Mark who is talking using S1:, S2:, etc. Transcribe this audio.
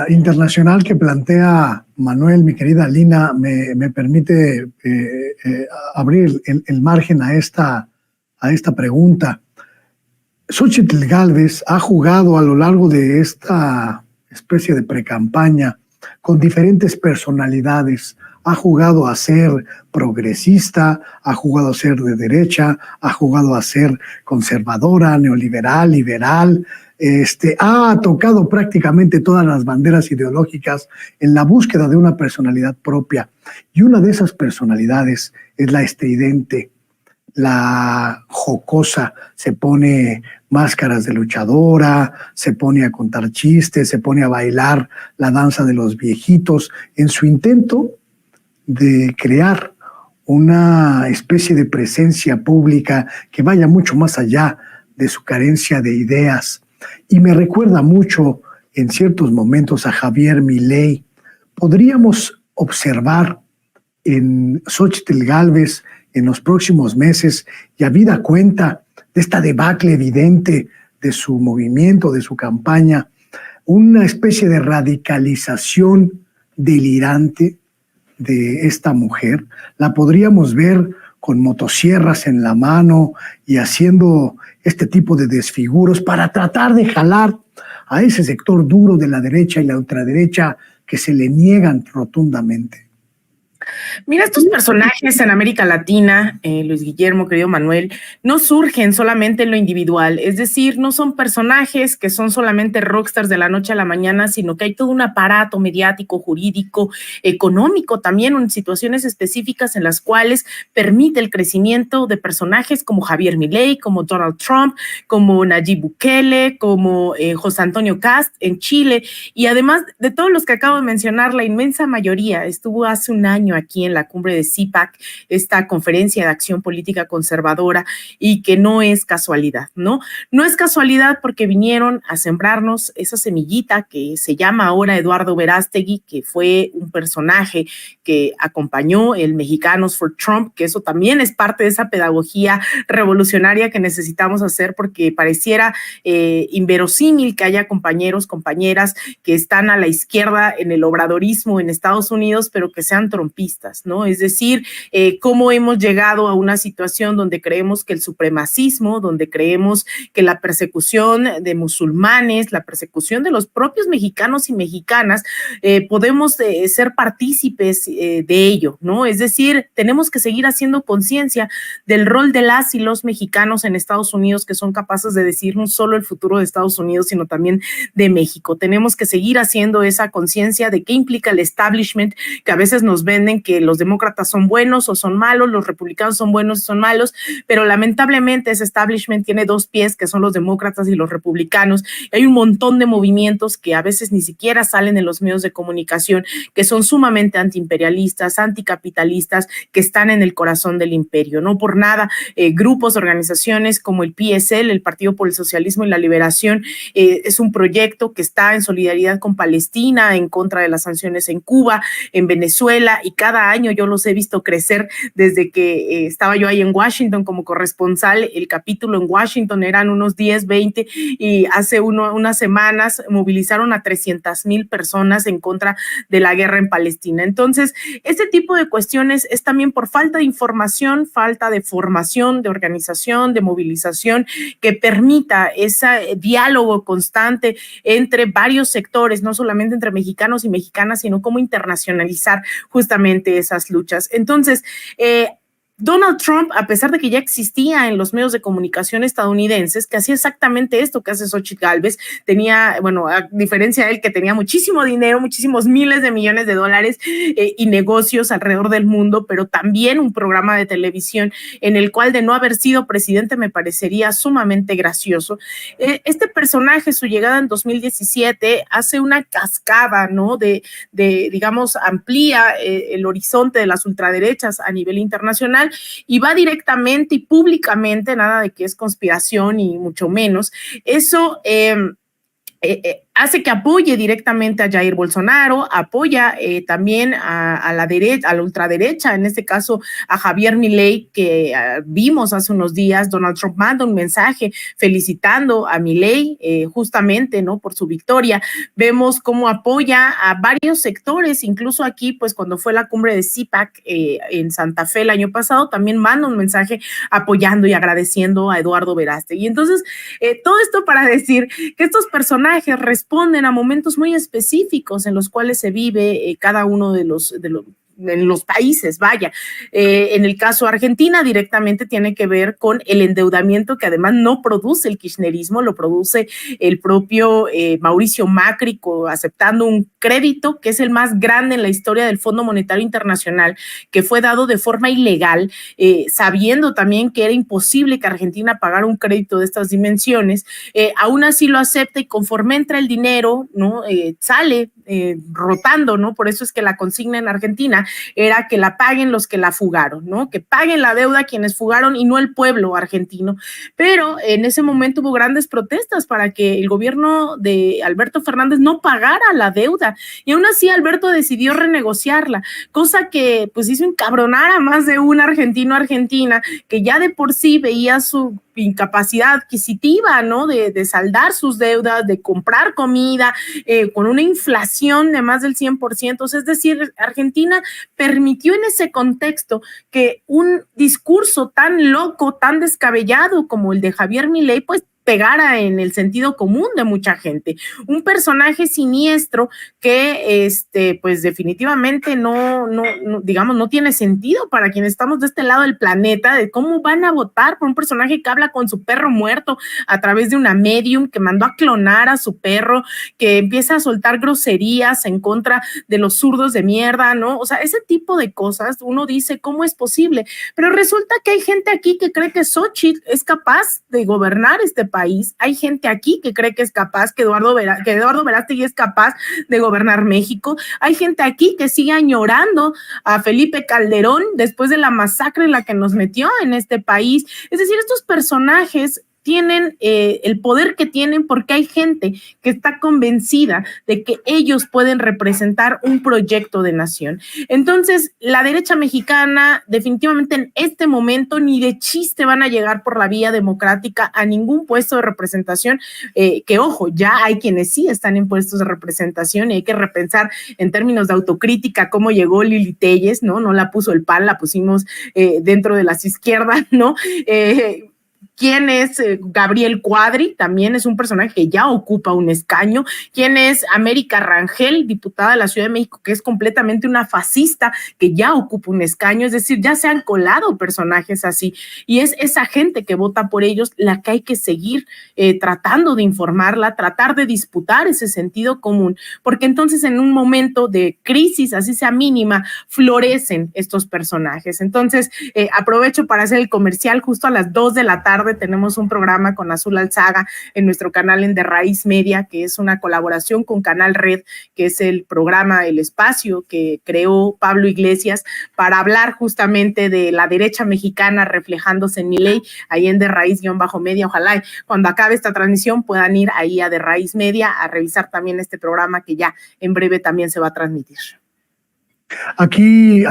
S1: internacional que plantea Manuel, mi querida Lina, me permite abrir el margen a esta pregunta. Xóchitl Gálvez ha jugado a lo largo de esta especie de precampaña con diferentes personalidades. Ha jugado a ser progresista, ha jugado a ser de derecha, ha jugado a ser conservadora, neoliberal, liberal. Ha tocado prácticamente todas las banderas ideológicas en la búsqueda de una personalidad propia. Y una de esas personalidades es la estridente, la jocosa. Se pone máscaras de luchadora, se pone a contar chistes, se pone a bailar la danza de los viejitos en su intento de crear una especie de presencia pública que vaya mucho más allá de su carencia de ideas. Y me recuerda mucho en ciertos momentos a Javier Milei. Podríamos observar en Xóchitl Gálvez en los próximos meses, y habida cuenta de esta debacle evidente de su movimiento, de su campaña, una especie de radicalización delirante de esta mujer. La podríamos ver con motosierras en la mano y haciendo este tipo de desfiguros para tratar de jalar a ese sector duro de la derecha y la ultraderecha que se le niegan rotundamente.
S2: Mira, estos personajes en América Latina, Luis Guillermo, querido Manuel, no surgen solamente en lo individual, es decir, no son personajes que son solamente rockstars de la noche a la mañana, sino que hay todo un aparato mediático, jurídico, económico también, en situaciones específicas en las cuales permite el crecimiento de personajes como Javier Milei, como Donald Trump, como Nayib Bukele, como José Antonio Kast en Chile, y además de todos los que acabo de mencionar, la inmensa mayoría estuvo hace un año aquí en la cumbre de CIPAC, esta conferencia de acción política conservadora, y que no es casualidad, ¿no? No es casualidad porque vinieron a sembrarnos esa semillita que se llama ahora Eduardo Verástegui, que fue un personaje que acompañó el Mexicanos for Trump, que eso también es parte de esa pedagogía revolucionaria que necesitamos hacer, porque pareciera inverosímil que haya compañeros, compañeras que están a la izquierda en el obradorismo en Estados Unidos, pero que sean trumpistas, ¿no? Es decir, cómo hemos llegado a una situación donde creemos que el supremacismo, donde creemos que la persecución de musulmanes, la persecución de los propios mexicanos y mexicanas, podemos ser partícipes de ello, ¿no? Es decir, tenemos que seguir haciendo conciencia del rol de las y los mexicanos en Estados Unidos, que son capaces de decir no solo el futuro de Estados Unidos, sino también de México. Tenemos que seguir haciendo esa conciencia de qué implica el establishment, que a veces nos venden que los demócratas son buenos o son malos, los republicanos son buenos y son malos, pero lamentablemente ese establishment tiene dos pies, que son los demócratas y los republicanos. Hay un montón de movimientos que a veces ni siquiera salen en los medios de comunicación, que son sumamente antiimperialistas, anticapitalistas, que están en el corazón del imperio. No por nada, grupos, organizaciones como el PSL, el Partido por el Socialismo y la Liberación, es un proyecto que está en solidaridad con Palestina, en contra de las sanciones en Cuba, en Venezuela, y cada año yo los he visto crecer desde que estaba yo ahí en Washington como corresponsal. El capítulo en Washington eran unos 10, 20, y hace unas semanas movilizaron a 300,000 personas en contra de la guerra en Palestina. Entonces, este tipo de cuestiones es también por falta de información, falta de formación, de organización, de movilización, que permita ese diálogo constante entre varios sectores, no solamente entre mexicanos y mexicanas, sino cómo internacionalizar justamente esas luchas. Entonces, Donald Trump, a pesar de que ya existía en los medios de comunicación estadounidenses, que hacía exactamente esto que hace Xóchitl Gálvez, tenía, bueno, a diferencia de él, que tenía muchísimo dinero, muchísimos miles de millones de dólares y negocios alrededor del mundo, pero también un programa de televisión en el cual, de no haber sido presidente, me parecería sumamente gracioso. Este personaje, su llegada en 2017, hace una cascada, ¿no? Digamos, amplía el horizonte de las ultraderechas a nivel internacional, y va directamente y públicamente, nada de que es conspiración y mucho menos, eso hace que apoye directamente a Jair Bolsonaro, apoya también a la derecha, a la ultraderecha, en este caso a Javier Milei, que vimos hace unos días. Donald Trump manda un mensaje felicitando a Milei justamente, ¿no?, por su victoria. Vemos cómo apoya a varios sectores, incluso aquí, pues cuando fue la cumbre de CIPAC en Santa Fe el año pasado, también manda un mensaje apoyando y agradeciendo a Eduardo Verástegui. Y entonces, todo esto para decir que estos personajes responden a momentos muy específicos en los cuales se vive cada uno de los en los países, vaya. En el caso Argentina directamente tiene que ver con el endeudamiento que además no produce el kirchnerismo, lo produce el propio Mauricio Macri aceptando un crédito que es el más grande en la historia del Fondo Monetario Internacional, que fue dado de forma ilegal, sabiendo también que era imposible que Argentina pagara un crédito de estas dimensiones. Aún así lo acepta y conforme entra el dinero, ¿no?, sale rotando, ¿no? Por eso es que la consigna en Argentina era que la paguen los que la fugaron, ¿no? Que paguen la deuda quienes fugaron y no el pueblo argentino. Pero en ese momento hubo grandes protestas para que el gobierno de Alberto Fernández no pagara la deuda, y aún así Alberto decidió renegociarla, cosa que pues hizo encabronar a más de un argentino argentina que ya de por sí veía su incapacidad adquisitiva, ¿no?, de saldar sus deudas, de comprar comida, con una inflación de más del 100%. Es decir, Argentina permitió en ese contexto que un discurso tan loco, tan descabellado como el de Javier Milei, pues pegara en el sentido común de mucha gente. Un personaje siniestro que pues definitivamente no, digamos, no tiene sentido para quienes estamos de este lado del planeta, de cómo van a votar por un personaje que habla con su perro muerto a través de una medium, que mandó a clonar a su perro, que empieza a soltar groserías en contra de los zurdos de mierda, ¿no? O sea, ese tipo de cosas, uno dice, ¿cómo es posible? Pero resulta que hay gente aquí que cree que Xochitl es capaz de gobernar este país. Hay gente aquí que cree que es capaz, que Eduardo Verástegui es capaz de gobernar México. Hay gente aquí que sigue añorando a Felipe Calderón después de la masacre en la que nos metió en este país. Es decir, estos personajes tienen el poder que tienen porque hay gente que está convencida de que ellos pueden representar un proyecto de nación. Entonces, la derecha mexicana definitivamente en este momento ni de chiste van a llegar por la vía democrática a ningún puesto de representación, que ojo, ya hay quienes sí están en puestos de representación y hay que repensar en términos de autocrítica cómo llegó Lili Téllez, ¿no? No la puso el PAN, la pusimos dentro de las izquierdas, ¿no? ¿Quién es Gabriel Cuadri? También es un personaje que ya ocupa un escaño. ¿Quién es América Rangel, diputada de la Ciudad de México, que es completamente una fascista, que ya ocupa un escaño? Es decir, ya se han colado personajes así, y es esa gente que vota por ellos la que hay que seguir tratando de informarla, tratar de disputar ese sentido común, porque entonces en un momento de crisis, así sea mínima, florecen estos personajes. Entonces, aprovecho para hacer el comercial. Justo a las 2 de la tarde tenemos un programa con Azul Alzaga en nuestro canal en De Raíz Media, que es una colaboración con Canal Red, que es el programa, el espacio que creó Pablo Iglesias para hablar justamente de la derecha mexicana reflejándose en Milei, ahí en De Raíz-Media. Ojalá cuando acabe esta transmisión puedan ir ahí a De Raíz Media a revisar también este programa que ya en breve también se va a transmitir.
S1: Aquí